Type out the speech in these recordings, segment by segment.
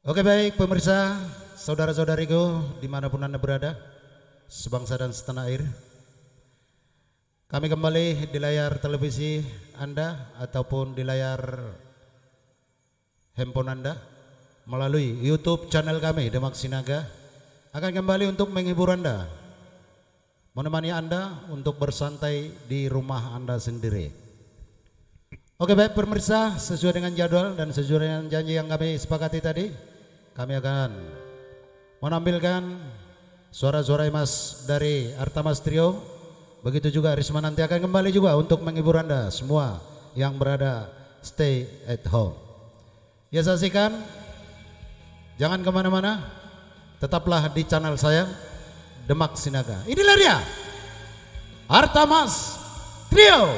Oke baik pemirsa, saudara-saudariku dimanapun Anda berada, sebangsa dan setanah air. Kami kembali di layar televisi Anda ataupun di layar handphone Anda melalui YouTube channel kami Demak Sinaga akan kembali untuk menghibur Anda, menemani Anda untuk bersantai di rumah Anda sendiri. Oke baik pemirsa, sesuai dengan jadwal dan sesuai dengan janji yang kami sepakati tadi, kami akan menampilkan suara-suara emas dari Artamas Trio. Begitu juga Risma nanti akan kembali juga untuk menghibur Anda semua yang berada stay at home. Ya saksikan, jangan kemana-mana, tetaplah di channel saya Demak Sinaga. Inilah dia Artamas Trio.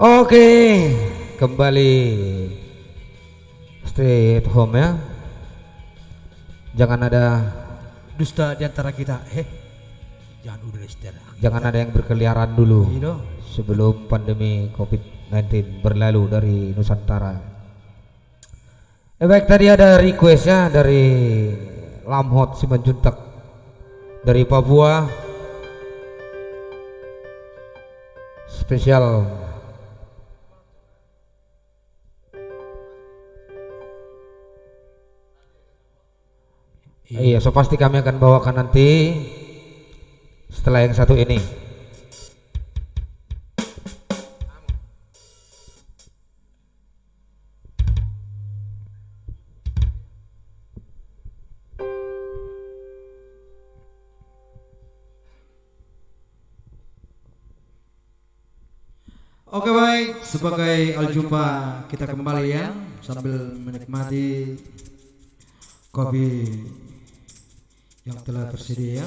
Oke, kembali stay at home ya. Jangan ada dusta di antara kita. Jangan udah istirahat. Jangan ada yang berkeliaran dulu Iya. sebelum pandemi COVID-19 berlalu dari Nusantara. Baik, tadi ada requestnya dari Lamhot Simanjuntak dari Papua. Spesial iya, so pasti kami akan bawakan nanti setelah yang satu ini. Oke baik, sebagai aljumpa kita kembali ya sambil menikmati kopi yang telah tersedia.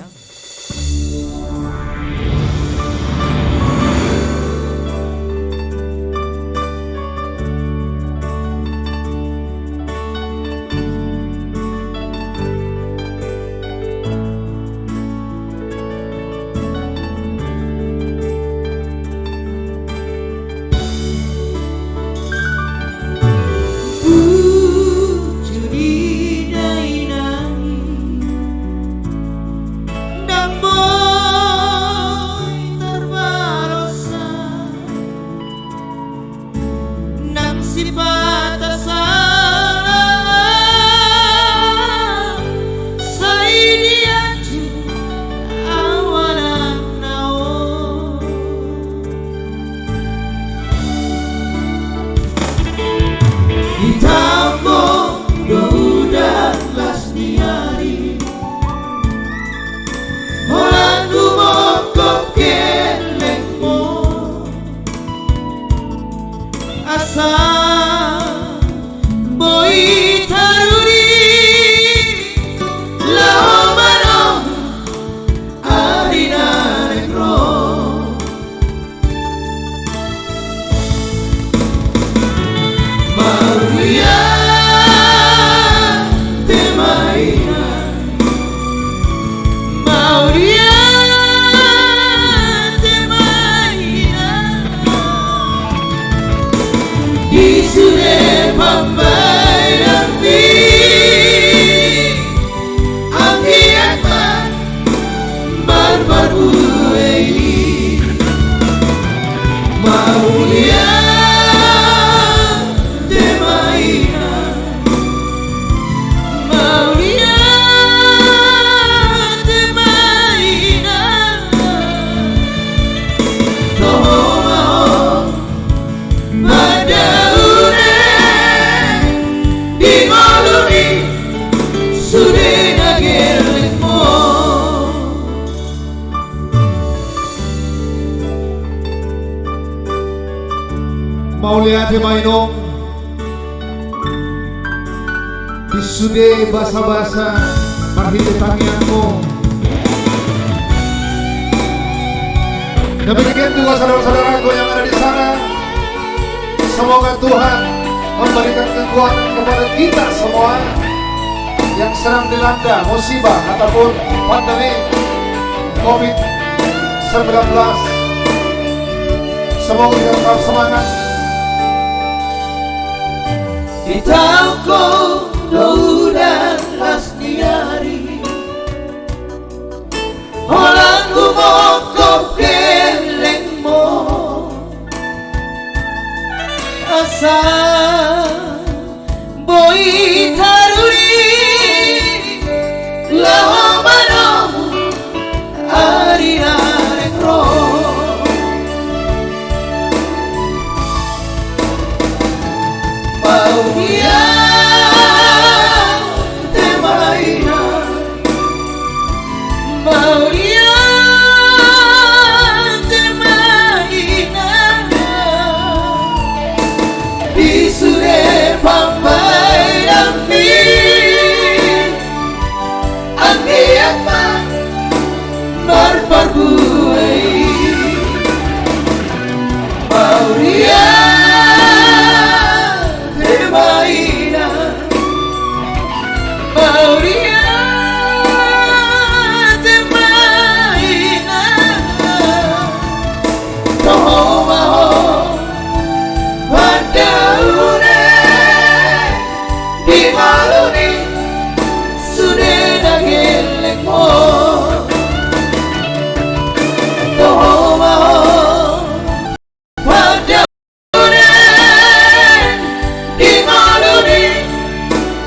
Mau lihat mainong disude basa-basa marhile tangianmu. Demikian juga saudara-saudaraku yang ada di sana. Semoga Tuhan memberikan kekuatan kepada kita semua yang sedang dilanda musibah ataupun pandemi COVID-19. Semoga kita tetap semangat. Di tangko dan lasniari Holang umokop kelengmo Asa boy taruri Lahamano Arina nekro Mau dia temaina Mau dia